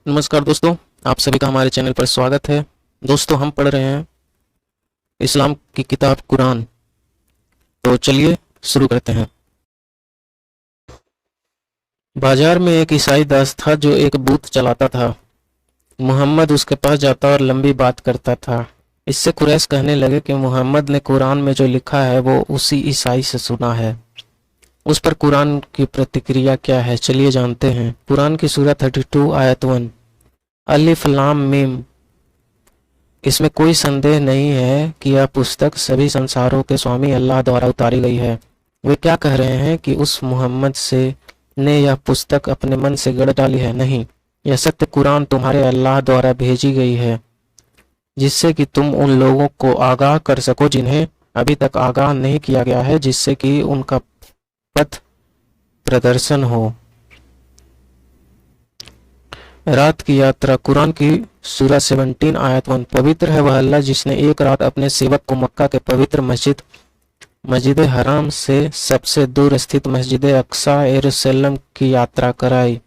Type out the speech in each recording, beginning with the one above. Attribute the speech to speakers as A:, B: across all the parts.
A: नमस्कार दोस्तों, आप सभी का हमारे चैनल पर स्वागत है। दोस्तों, हम पढ़ रहे हैं इस्लाम की किताब कुरान। तो चलिए शुरू करते हैं। बाजार में एक ईसाई दास था जो एक बूत चलाता था। मोहम्मद उसके पास जाता और लंबी बात करता था। इससे कुरैश कहने लगे कि मोहम्मद ने कुरान में जो लिखा है वो उसी ईसाई से सुना है। उस पर कुरान की प्रतिक्रिया क्या है, चलिए जानते हैं। कुरान की सूरह 32 आयत 1। अलिफ लाम मीम। इसमें कोई संदेह नहीं है कि यह पुस्तक सभी संसारों के स्वामी अल्लाह द्वारा उतारी गई है। वे क्या कह रहे हैं कि उस मोहम्मद से ने यह पुस्तक अपने मन से गढ़ डाली है? नहीं, यह सत्य कुरान तुम्हारे अल्लाह द्वारा भेजी गई है, जिससे कि तुम उन लोगों को आगाह कर सको जिन्हें अभी तक आगाह नहीं किया गया है, जिससे कि उनका पथ प्रदर्शन हो। रात की यात्रा। कुरान की सूरह 17 आयत 1। पवित्र है वह अल्लाह जिसने एक रात अपने सेवक को मक्का के पवित्र मस्जिद हराम से सबसे दूर स्थित मस्जिद अक्सा यरूशलेम की यात्रा कराई।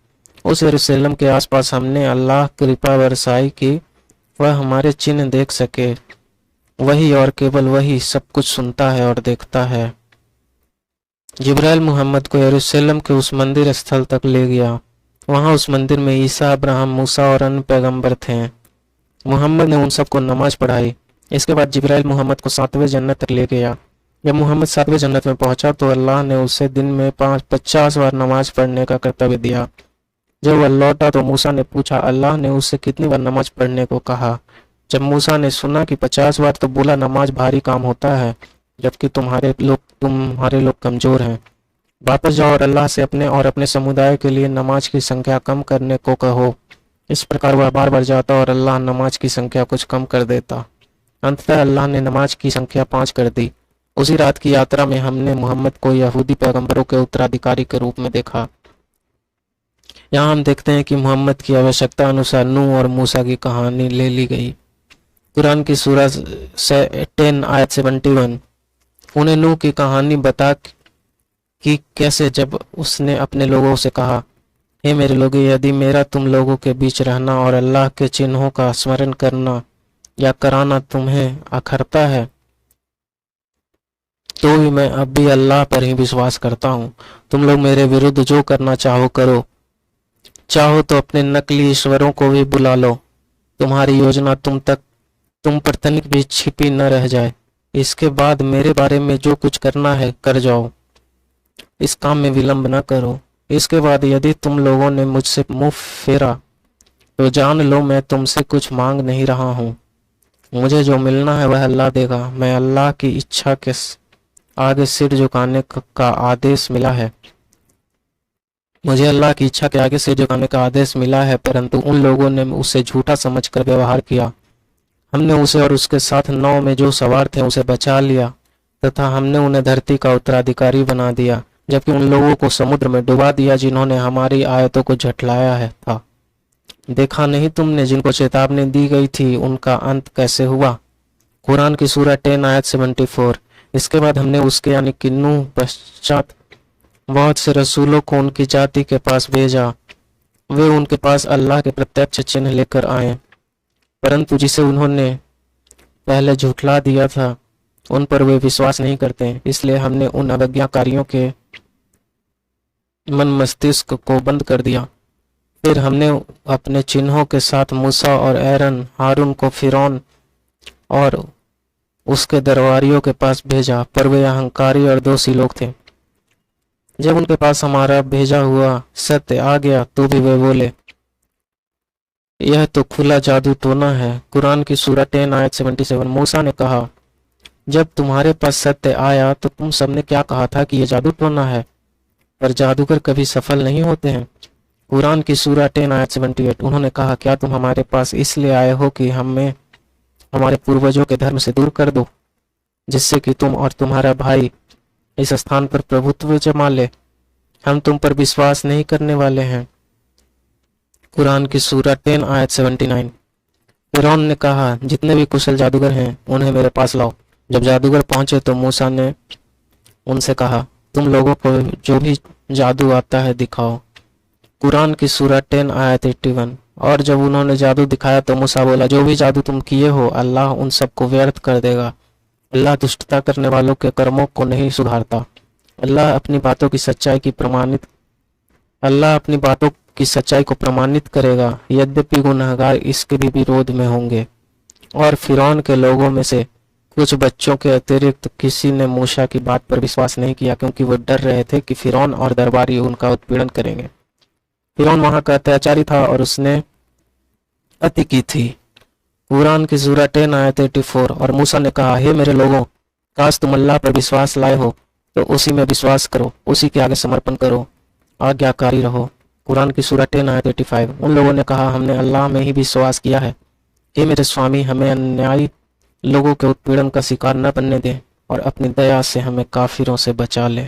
A: उस यरूशलेम के आसपास हमने अल्लाह कृपा बरसाई कि वह हमारे चिन्ह देख सके। वही और केवल वही सब कुछ सुनता है और देखता है। जिब्राइल मोहम्मद को यरूशलेम के उस मंदिर स्थल तक ले गया। वहां उस मंदिर में ईसा, अब्राहम, मूसा और अन्य पैगंबर थे। मोहम्मद ने उन सबको नमाज पढ़ाई। इसके बाद जिब्राइल मोहम्मद को 7वें जन्नत तक ले गया। जब मोहम्मद 7वें जन्नत में पहुंचा तो अल्लाह ने उसे दिन में 50 बार नमाज पढ़ने का कर्तव्य दिया। जब वह लौटा तो मूसा ने पूछा, अल्लाह ने उससे कितनी बार नमाज पढ़ने को कहा? जब मूसा ने सुना कि 50 बार, तो बोला, नमाज भारी काम होता है, जबकि तुम्हारे लोग कमजोर हैं। वापस जाओ और अल्लाह से अपने और अपने समुदाय के लिए नमाज की संख्या कम करने को कहो। इस प्रकार वह बार बार जाता और अल्लाह नमाज की संख्या कुछ कम कर देता। अंततः अल्लाह ने नमाज की संख्या 5 कर दी। उसी रात की यात्रा में हमने मोहम्मद को यहूदी पैगंबरों के उत्तराधिकारी के रूप में देखा। यहाँ हम देखते हैं कि मोहम्मद की आवश्यकता अनुसार नूह और मूसा की कहानी ले ली गई। कुरान की सूरह 10 आयत 71। उन्हें नूह की कहानी बता कि कैसे जब उसने अपने लोगों से कहा, हे मेरे लोगों, यदि मेरा तुम लोगों के बीच रहना और अल्लाह के चिन्हों का स्मरण करना या कराना तुम्हें अखरता है, तो भी मैं अब भी अल्लाह पर ही विश्वास करता हूँ। तुम लोग मेरे विरुद्ध जो करना चाहो करो। चाहो तो अपने नकली ईश्वरों को भी बुला लो। तुम्हारी योजना तुम पर तनिक भी छिपी न रह जाए। इसके बाद मेरे बारे में जो कुछ करना है कर जाओ। इस काम में विलंब न करो। इसके बाद यदि तुम लोगों ने मुझसे मुंह फेरा तो जान लो मैं तुमसे कुछ मांग नहीं रहा हूँ। मुझे जो मिलना है वह अल्लाह देगा। मैं अल्लाह की इच्छा के आगे सिर झुकाने का आदेश मिला है। मुझे अल्लाह की इच्छा के आगे सिर झुकाने का आदेश मिला है, परंतु उन लोगों ने उसे झूठा समझकर व्यवहार किया। हमने उसे और उसके साथ नाव में जो सवार थे उसे बचा लिया तथा हमने उन्हें धरती का उत्तराधिकारी बना दिया, जबकि उन लोगों को समुद्र में डुबा दिया जिन्होंने हमारी आयतों को झटलाया है था। देखा नहीं तुमने जिनको चेतावनी दी गई थी उनका अंत कैसे हुआ? कुरान की सूरह 10 आयत 74। इसके बाद हमने उसके यानी कि नूह पश्चात बहुत से रसूलों को उनकी जाति के पास भेजा। वे उनके पास अल्लाह के प्रत्यक्ष चिन्ह लेकर आए, परंतु जिसे उन्होंने पहले झुठला दिया था उन पर वे विश्वास नहीं करते। इसलिए हमने उन अवज्ञाकारियों के मन मस्तिष्क को बंद कर दिया। फिर हमने अपने चिन्हों के साथ मूसा और एरन, हारून को फिरौन और उसके दरबारियों के पास भेजा, पर वे अहंकारी और दोषी लोग थे। जब उनके पास हमारा भेजा हुआ सत्य आ गया तो भी वे बोले, यह तो खुला जादू टोना है। कुरान की सूरह 10 आयत 77। मूसा ने कहा, जब तुम्हारे पास सत्य आया तो तुम सबने क्या कहा था कि यह जादू टोना है? पर जादूगर कभी सफल नहीं होते हैं। कुरान की सूरह 10 आयत 78। उन्होंने कहा, क्या तुम हमारे पास इसलिए आए हो कि हमें हमारे पूर्वजों के धर्म से दूर कर दो, जिससे कि तुम और तुम्हारा भाई इस स्थान पर प्रभुत्व जमा ले? हम तुम पर विश्वास नहीं करने वाले हैं। कुरान की सूरह 10 आयत 79। फिरौन ने कहा, जितने भी कुशल जादूगर हैं उन्हें मेरे पास लाओ। जब जादूगर पहुंचे तो मूसा ने उनसे कहा, तुम लोगों को जो भी जादू आता है दिखाओ। कुरान की सूरह 10 आयत 81। और जब उन्होंने जादू दिखाया तो मूसा बोला, जो भी जादू तुम किए हो अल्लाह उन सबको व्यर्थ कर देगा। अल्लाह दुष्टता करने वालों के कर्मों को नहीं सुधारता। अल्लाह अपनी बातों की सच्चाई को प्रमाणित करेगा, यद्यपि गुनहगार इसके भी विरोध में होंगे। और फिरौन के लोगों में से कुछ बच्चों के अतिरिक्त किसी ने मूसा की बात पर विश्वास नहीं किया, क्योंकि वो डर रहे थे कि फिरौन और दरबारी उनका उत्पीड़न करेंगे। फिरौन वहां का अत्याचारी था और उसने अति की थी। कुरान की सूरह 10 आयत 84। और मूसा ने कहा, हे मेरे लोगों, काश तुम अल्लाह पर विश्वास लाए हो तो उसी में विश्वास करो, उसी के आगे समर्पण करो, आज्ञाकारी रहो। कुरान की सूरह 10 आयत 85। उन लोगों ने कहा, हमने अल्लाह में ही विश्वास किया है। हे मेरे स्वामी, हमें अन्यायी लोगों के उत्पीड़न का शिकार न बनने दें और अपनी दया से हमें काफिरों से बचा ले।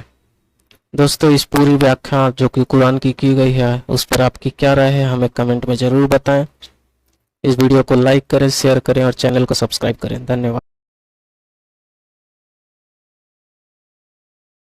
A: दोस्तों, इस पूरी व्याख्या जो कि कुरान की गई है उस पर आपकी क्या राय है हमें कमेंट में ज़रूर बताएं। इस वीडियो को लाइक करें, शेयर करें और चैनल को सब्सक्राइब करें। धन्यवाद।